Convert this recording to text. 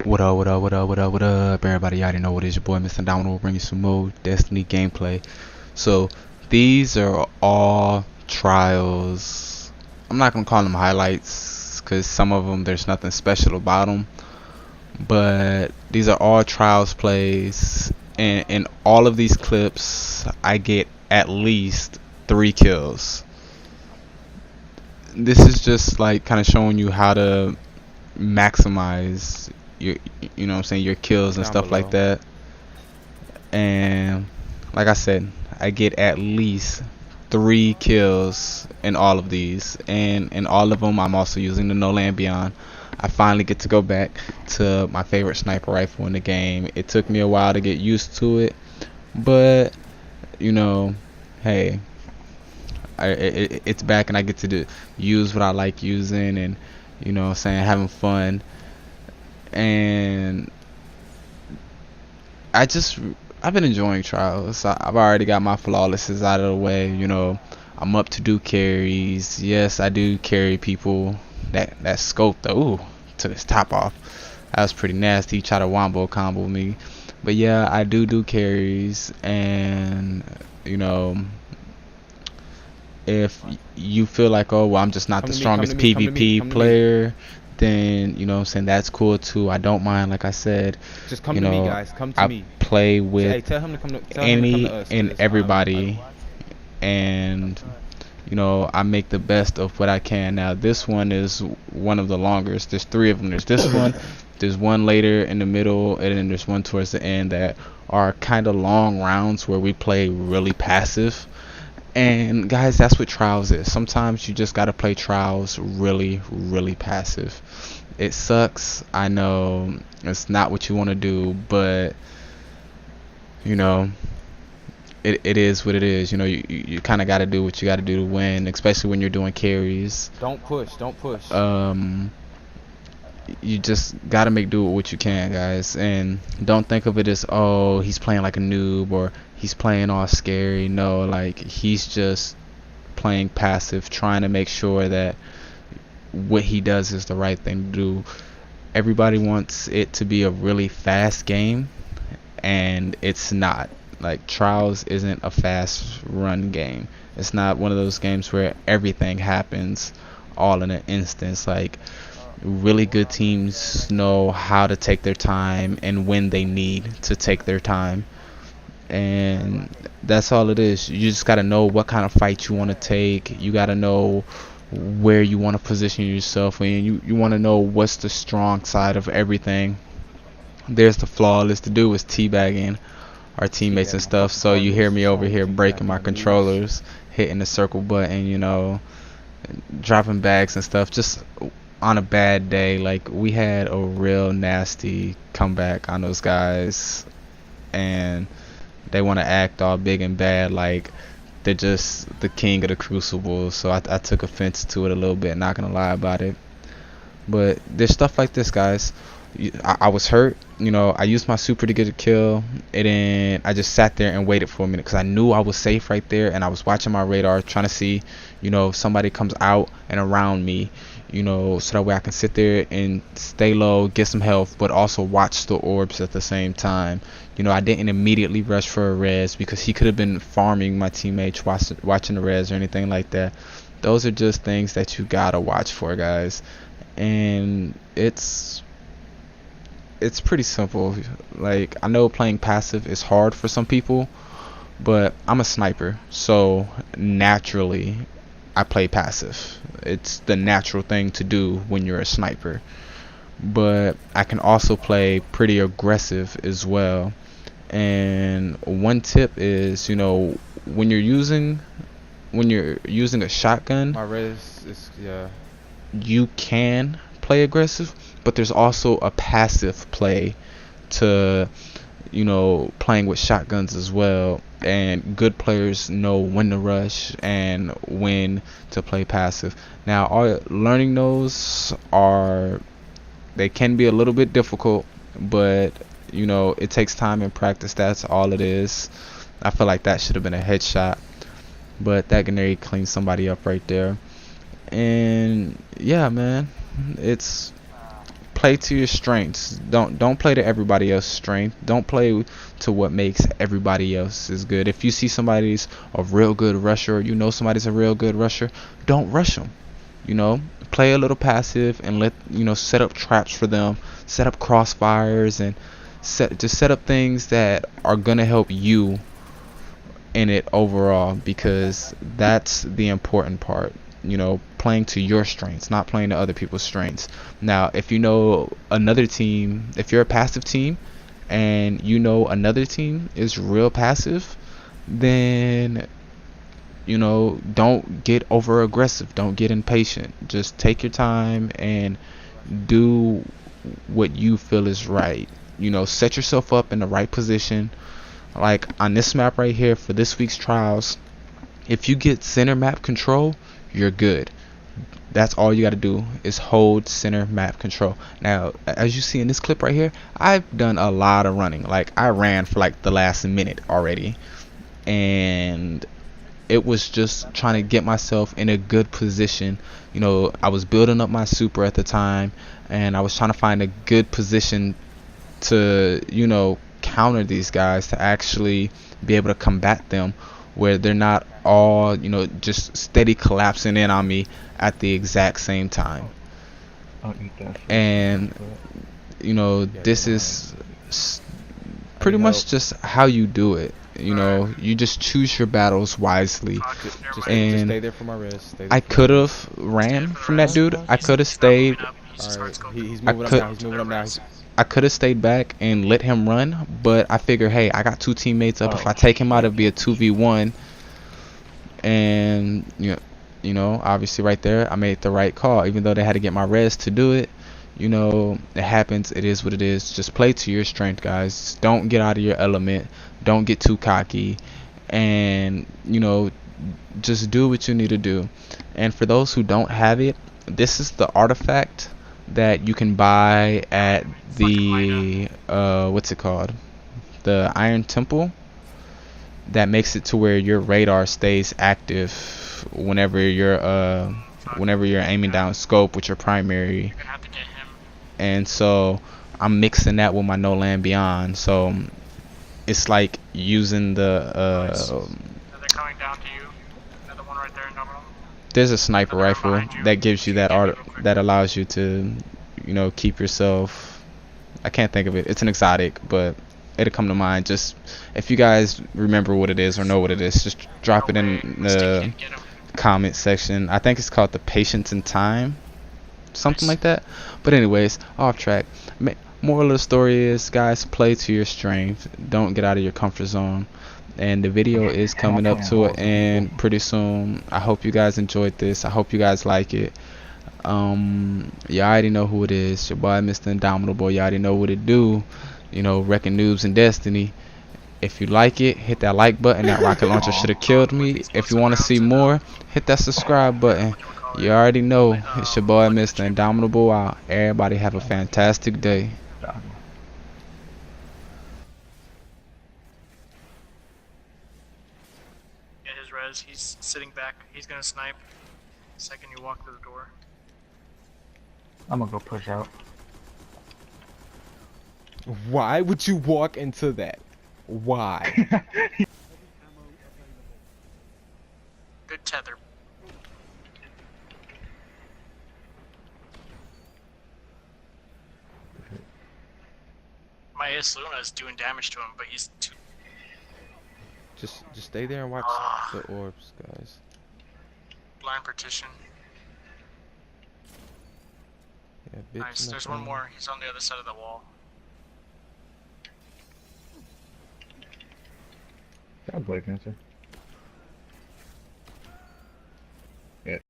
What up, what up, what up, what up, what up, everybody? You already know what it is, your boy Mr. Domino will bring you some more Destiny gameplay. So, these are all trials. I'm not gonna call them highlights, because some of them, there's nothing special about them. But these are all trials plays, and in all of these clips, I get at least 3 kills. This is just like kind of showing you how to maximize your, you know what I'm saying, your kills and Down stuff like below. that. And like I said, I get at least 3 kills in all of these, and in all of them I'm also using the No Land Beyond. I finally get to go back to my favorite sniper rifle in the game. It took me a while to get used to it, but you know, hey, it's back and I get to use what I like using, and you know what I'm saying, having fun. And I've been enjoying trials. I've already got my flawlesses out of the way. You know, I'm up to do carries. Yes, I do carry people. That scope though, ooh, took his top off. That was pretty nasty. He tried to wombo combo me, but yeah, I do carries. And you know, if you feel like, oh well, I'm just not Come the to me, come to strongest me, come to me, PvP come to me. player, then you know what I'm saying, that's cool too. I don't mind. Like I said, Just come you to me, know, guys. Come to I me. play with Hey, tell him to come to any us. and everybody, and you know, I make the best of what I can. Now this one is one of the longest. There's 3 of them. There's this one, there's one later in the middle, and then there's one towards the end that are kind of long rounds where we play really passive. And guys, that's what trials is. Sometimes you just gotta play trials really passive. It sucks, I know, it's not what you want to do, but you know, it is what it is. You know, you kind of got to do what you got to do to win, especially when you're doing carries. Don't push. Don't push. You just got to make do with what you can, guys. And don't think of it as, oh, he's playing like a noob or he's playing all scary. No, like, he's just playing passive, trying to make sure that what he does is the right thing to do. Everybody wants it to be a really fast game, and it's not. Like, Trials isn't a fast run game. It's not one of those games where everything happens all in an instance. Like, really good teams know how to take their time and when they need to take their time. And that's all it is. You just got to know what kind of fight you want to take. You got to know where you want to position yourself, and you want to know what's the strong side of everything. There's the flawless. To do is teabagging our teammates and stuff. So you hear me over here breaking my controllers, hitting the circle button, you know, dropping bags and stuff, just on a bad day. Like, we had a real nasty comeback on those guys, and they want to act all big and bad like they're just the king of the crucible. So I took offense to it a little bit, not gonna lie about it. But there's stuff like this, guys. I was hurt, you know, I used my super to get a kill, and then I just sat there and waited for a minute because I knew I was safe right there, and I was watching my radar trying to see, you know, if somebody comes out and around me, you know, so that way I can sit there and stay low, get some health, but also watch the orbs at the same time. You know, I didn't immediately rush for a res because he could have been farming my teammates watching the res or anything like that. Those are just things that you gotta watch for, guys. And it's pretty simple. Like, I know playing passive is hard for some people, but I'm a sniper, so naturally I play passive. It's the natural thing to do when you're a sniper. But I can also play pretty aggressive as well. And one tip is, you know, when you're using a shotgun, My res is, yeah. you can play aggressive, but there's also a passive play to, you know, playing with shotguns as well. And good players know when to rush and when to play passive. Now, learning those they can be a little bit difficult, but you know, it takes time and practice. That's all it is. I feel like that should have been a headshot, but that grenade cleaned somebody up right there. And yeah, man, it's play to your strengths. Don't play to everybody else's strength. Don't play to what makes everybody else is good. If you see somebody's a real good rusher, or you know somebody's a real good rusher, don't rush them. You know, play a little passive and let set up traps for them, set up crossfires, and set up things that are gonna help you in it overall, because that's the important part. Playing to your strengths, not playing to other people's strengths. Now, if you know another team, if you're a passive team and you know another team is real passive, then don't get over aggressive, don't get impatient. Just take your time and do what you feel is right. Set yourself up in the right position. Like on this map right here for this week's trials, if you get center map control, you're good. That's all you got to do is hold center map control. Now, as you see in this clip right here, I've done a lot of running. Like, I ran for like the last minute already, and it was just trying to get myself in a good position. I was building up my super at the time, and I was trying to find a good position to counter these guys, to actually be able to combat them, where they're not all just steady collapsing in on me at the exact same time. I'll eat that first. And this is pretty much just how you do it. You just choose your battles wisely. Just And stay there for my rest. I could have ran from that dude. I could have stayed. Alright, he's moving up now. He's moving up now. I could have stayed back and let him run, but I figure, hey, I got two teammates up. If I take him out, it'll be a 2v1. And obviously right there, I made the right call, even though they had to get my res to do it. It happens. It is what it is. Just play to your strength, guys. Don't get out of your element. Don't get too cocky, and just do what you need to do. And for those who don't have it, this is the artifact that you can buy at the what's it called, the Iron Temple, that makes it to where your radar stays active whenever you're aiming down scope with your primary. And so I'm mixing that with my No Land Beyond, so it's like using the They're coming down to you. Another one right there in Domino. there's a sniper rifle that gives you that art, that allows you to keep yourself. I can't think of it. It's an exotic, but it'll come to mind. Just if you guys remember what it is or know what it is, just drop it in the comment section. I think it's called the Patience and Time, something like that. But anyways, off track. Moral of the story is, guys, play to your strength. Don't get out of your comfort zone. And the video is coming up to an end pretty soon. I hope you guys enjoyed this. I hope you guys like it. You already know who it is. Your boy, Mr. Indomitable. You already know what it do. Wrecking Noobs and Destiny. If you like it, hit that like button. That rocket launcher should have killed me. If you want to see more, hit that subscribe button. You already know. It's your boy, Mr. Indomitable out. Everybody have a fantastic day. Get his res. He's sitting back. He's gonna snipe. Second you walk through the door. I'm gonna go push out. Why would you walk into that? Why? Good tether. My Ace Luna is doing damage to him, but he's too. Just stay there and watch the orbs, guys. Blind partition. Yeah, bitch. Nice. There's one more. He's on the other side of the wall. God, Blade Cancer.